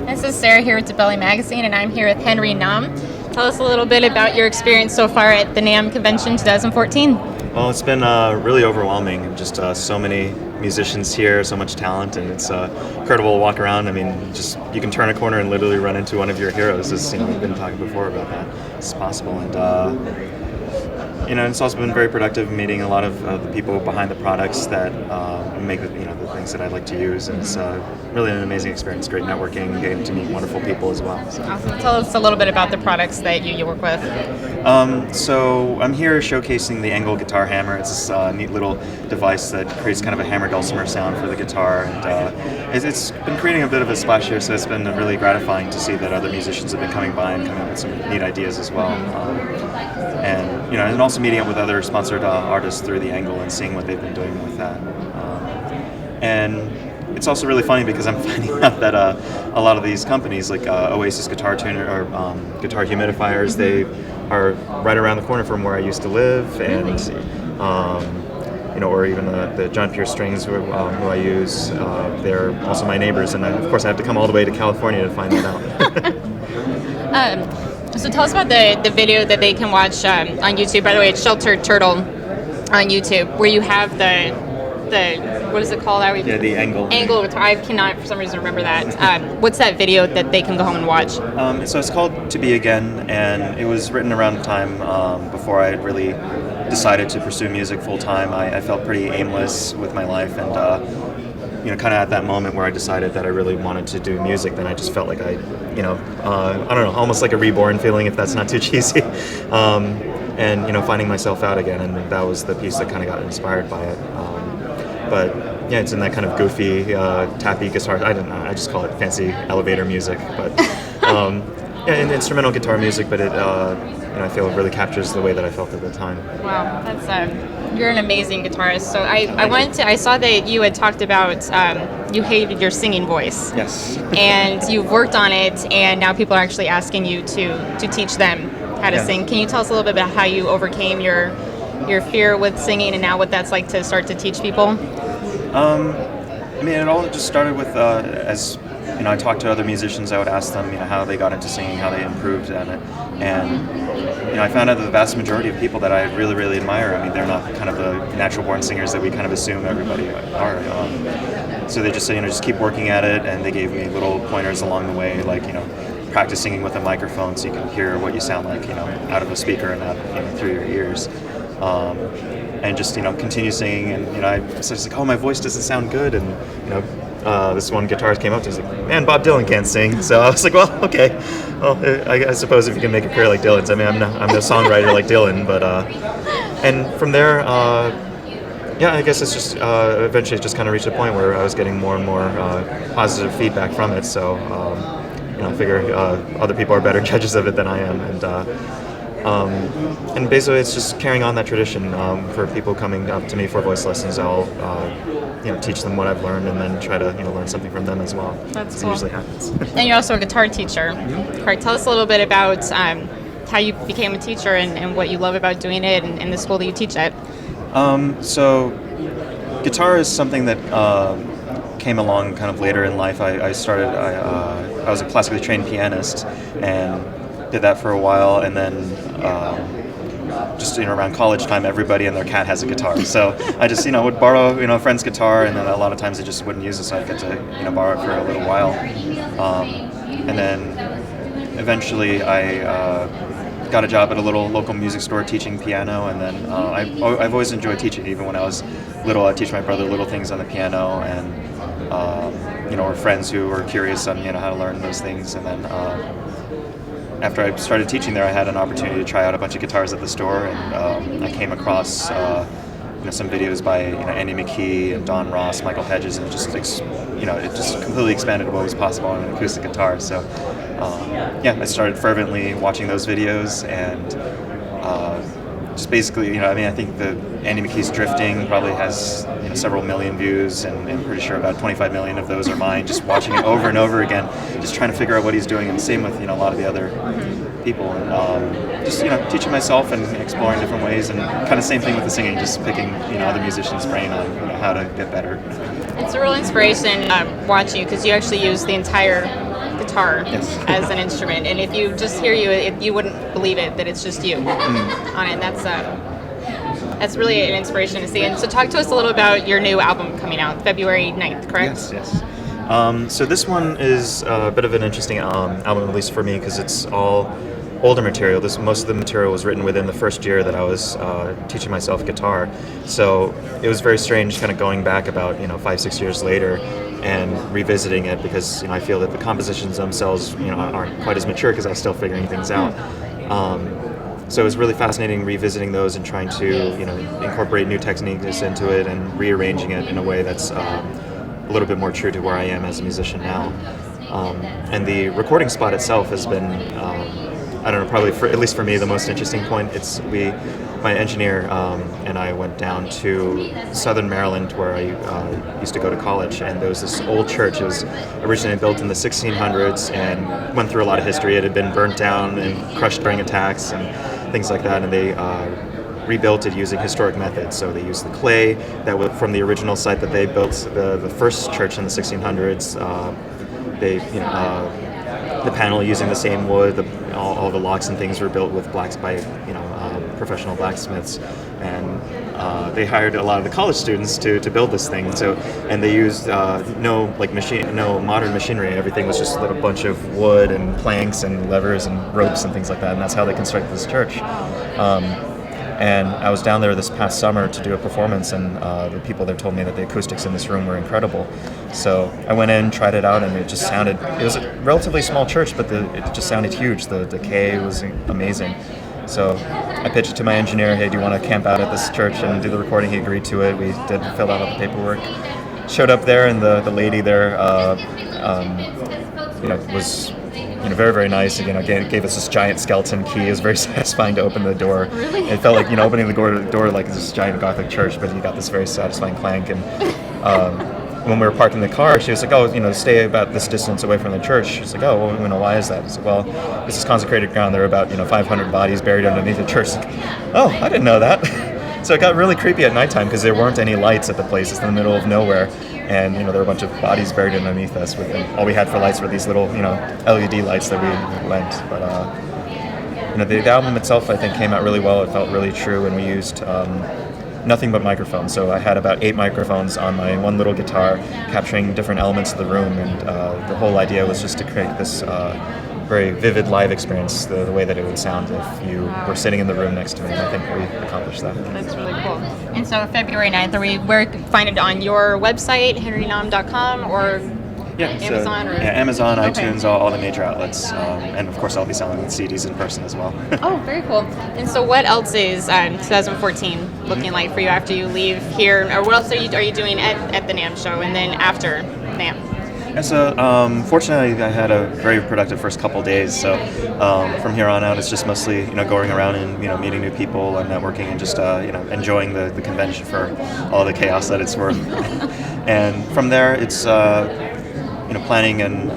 This is Sarah here with DaBelly Magazine, and I'm here with Henry NAMM. Tell us a little bit about your experience so far at the NAMM Convention 2014. Well, it's been really overwhelming. Just so many musicians here, so much talent, and it's incredible to walk around. I mean, just you can turn a corner and literally run into one of your heroes. As we've been talking before about that. It's possible, and it's also been very productive meeting a lot of the people behind the products that make the things that I like to use, and it's really an amazing experience. Great networking, getting to meet wonderful people as well. So. Awesome. Tell us a little bit about the products that you work with. So I'm here showcasing the Angle Guitar Hammer. It's this neat little device that creates kind of a hammer dulcimer sound for the guitar, and it's been creating a bit of a splash here. So it's been really gratifying to see that other musicians have been coming by and coming up with some neat ideas as well. And also meeting up with other sponsored artists through the Angle and seeing what they've been doing with that. And it's also really funny because I'm finding out that a lot of these companies like Oasis Guitar Tuner or Guitar Humidifiers, they are right around the corner from where I used to live, and or even the John Pierce Strings who I use, they're also my neighbors, and of course I have to come all the way to California to find that out. So tell us about the video that they can watch on YouTube. By the way, it's Sheltered Turtle on YouTube, where you have the what is it called? Yeah, the Angle. Angle guitar. I cannot for some reason remember that. What's that video that they can go home and watch? So it's called To Be Again, and it was written around the time before I had really decided to pursue music full time. I felt pretty aimless with my life, and kind of at that moment where I decided that I really wanted to do music, then I just felt like I don't know, almost like a reborn feeling, if that's not too cheesy. And finding myself out again, and that was the piece that kind of got inspired by it. But yeah, it's in that kind of goofy, tappy guitar. I don't know. I just call it fancy elevator music. But and instrumental guitar music. But it, I feel it really captures the way that I felt at the time. Wow, that's you're an amazing guitarist. So I saw that you had talked about you hated your singing voice. Yes. And you've worked on it, and now people are actually asking you to teach them how to sing. Can you tell us a little bit about how you overcame your fear with singing, and now what that's like to start to teach people? It all just started with as I talked to other musicians. I would ask them, how they got into singing, how they improved at it, and I found out that the vast majority of people that I really, really admire, they're not kind of the natural-born singers that we kind of assume everybody are. So they just say, just keep working at it, and they gave me little pointers along the way, like practice singing with a microphone so you can hear what you sound like, out of a speaker and not through your ears. And just continue singing, and I was just like, oh, my voice doesn't sound good, and this one guitarist came up to me and was like, man, Bob Dylan can't sing. So I was like, well, okay, well, I suppose if you can make a career like Dylan's, I'm no songwriter like Dylan, but and from there, I guess it's just eventually it just kind of reached a point where I was getting more and more positive feedback from it. So I figure other people are better judges of it than I am, and basically it's just carrying on that tradition. For people coming up to me for voice lessons, I'll teach them what I've learned, and then try to learn something from them as well. That's cool. It usually happens. And you're also a guitar teacher. Mm-hmm. Correct. Tell us a little bit about how you became a teacher and what you love about doing it, and the school that you teach at. So guitar is something that came along kind of later in life. I was a classically trained pianist and did that for a while, and then just around college time, everybody and their cat has a guitar. So I just would borrow a friend's guitar, and then a lot of times they just wouldn't use it, so I'd get to borrow it for a little while. And then eventually I got a job at a little local music store teaching piano, and then I've always enjoyed teaching. Even when I was little, I'd teach my brother little things on the piano, and or friends who were curious on how to learn those things. And then after I started teaching there, I had an opportunity to try out a bunch of guitars at the store, and I came across some videos by Andy McKee and Don Ross, Michael Hedges, and it just completely expanded what was possible on an acoustic guitar. So I started fervently watching those videos, and just basically, I think the Andy McKee's Drifting probably has several million views, and I'm pretty sure about 25 million of those are mine, just watching it over and over again, just trying to figure out what he's doing, and same with a lot of the other people, and just teaching myself and exploring different ways, and kind of same thing with the singing, just picking other musicians' brain on how to get better. It's a real inspiration watching you, because you actually use the entire guitar Yes. as an instrument, and if you just hear you, you wouldn't believe it that it's just you on it. That's really an inspiration to see. And so talk to us a little about your new album coming out February 9th, correct? Yes. So this one is a bit of an interesting album, at least for me, because it's all older material. Most of the material was written within the first year that I was teaching myself guitar. So it was very strange kind of going back about 5-6 years later and revisiting it, because I feel that the compositions themselves aren't quite as mature because I was still figuring things out. So it was really fascinating revisiting those and trying to incorporate new techniques into it and rearranging it in a way that's a little bit more true to where I am as a musician now. And the recording spot itself has been, I don't know, probably at least for me, the most interesting point. My engineer and I went down to southern Maryland, where I used to go to college, and there was this old church. It was originally built in the 1600s and went through a lot of history. It had been burnt down and crushed during attacks and things like that, and they rebuilt it using historic methods. So they used the clay that was from the original site that they built the first church in the 1600s. The panel using the same wood. All the locks and things were built with professional blacksmiths, and they hired a lot of the college students to build this thing. And they used no modern machinery. Everything was just a little bunch of wood and planks and levers and ropes and things like that. And that's how they constructed this church. And I was down there this past summer to do a performance, and the people there told me that the acoustics in this room were incredible. So I went in, tried it out, and it was a relatively small church, but it just sounded huge. The decay was amazing. So I pitched it to my engineer, hey, do you want to camp out at this church and do the recording? He agreed to it. We filled out all the paperwork. Showed up there, and the lady there was very, very nice. Gave us this giant skeleton key. It was very satisfying to open the door. Really? It felt like opening the door like this giant Gothic church, but you got this very satisfying clank. And when we were parking the car, she was like, "Oh, stay about this distance away from the church." She's like, "Oh, well, why is that?" I said, "Well, this is consecrated ground. There are about 500 bodies buried underneath the church." Like, oh, I didn't know that. So it got really creepy at nighttime because there weren't any lights at the place. It's in the middle of nowhere. And there were a bunch of bodies buried underneath us. And all we had for lights were these little, LED lights that we lent. But the album itself, I think, came out really well. It felt really true, and we used nothing but microphones. So I had about 8 microphones on my one little guitar, capturing different elements of the room. And the whole idea was just to create this very vivid live experience, the way that it would sound if you were sitting in the room next to me. And I think we accomplished that. That's really cool. And so February 9th, where can we find it on your website, henrynamm.com, or Amazon? Amazon, Okay. iTunes, all the major outlets. And of course I'll be selling CDs in person as well. Oh, very cool. And so what else is 2014 looking like for you after you leave here? Or what else are you doing at the NAMM Show and then after NAMM? And so, fortunately, I had a very productive first couple days. So, from here on out, it's just mostly, going around and meeting new people and networking and just enjoying the convention for all the chaos that it's worth. And from there, it's planning and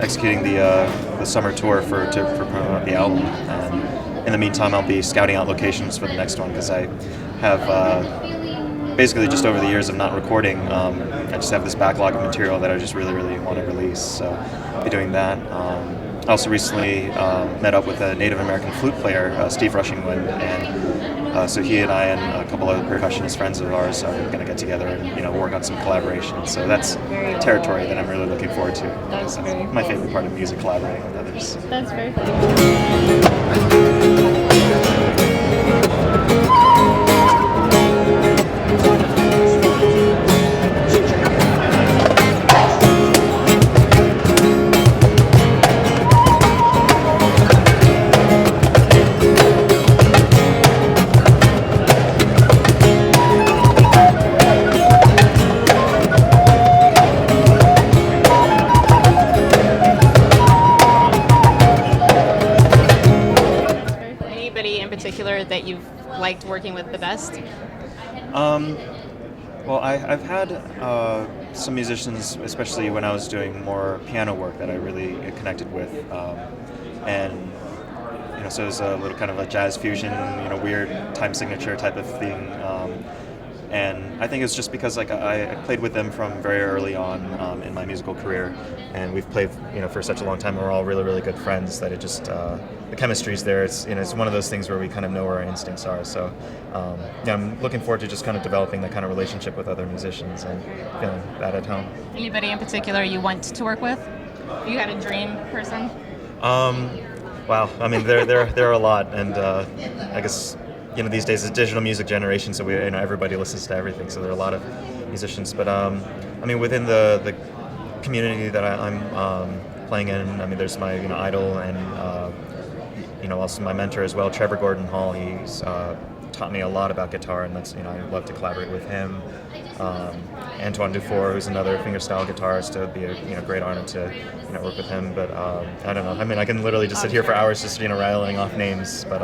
executing the summer tour for promote the album. And in the meantime, I'll be scouting out locations for the next one because I have. Basically, just over the years of not recording, I just have this backlog of material that I just really, really want to release. So I'll be doing that. I also recently met up with a Native American flute player, Steve Rushingwood, and so he and I and a couple of percussionist friends of ours are going to get together and work on some collaboration. So that's territory that I'm really looking forward to. That's very my cool. favorite part of music, collaborating with others. That's very cool. That you've liked working with the best? Well, I've had some musicians, especially when I was doing more piano work, that I really connected with, and so it was a little kind of a jazz fusion, weird time signature type of thing. And I think it's just because like I played with them from very early on in my musical career, and we've played for such a long time. And we're all really, really good friends that it just the chemistry's there. It's it's one of those things where we kind of know where our instincts are. So I'm looking forward to just kind of developing that kind of relationship with other musicians and feeling that at home. Anybody in particular you want to work with? You got a dream person? Wow. I mean, there are a lot, and I guess these days it's a digital music generation, so everybody listens to everything. So there are a lot of musicians, but I mean, within the community that I'm playing in, I mean, there's my idol and also my mentor as well, Trevor Gordon Hall. He's taught me a lot about guitar, and that's I'd love to collaborate with him. Antoine Dufour, who's another fingerstyle guitarist, it would be a great honor to work with him. But I don't know. I mean, I can literally just sit here for hours just rattling off names. But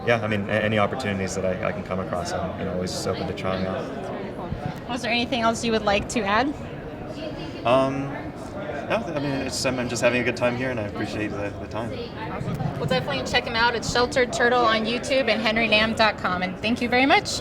yeah, I mean, any opportunities that I can come across, I'm always open to trying out. Was there anything else you would like to add? No, I mean, I'm just having a good time here, and I appreciate the time. Awesome. Well, definitely check him out. It's Sheltered Turtle on YouTube and henrynamm.com. And thank you very much.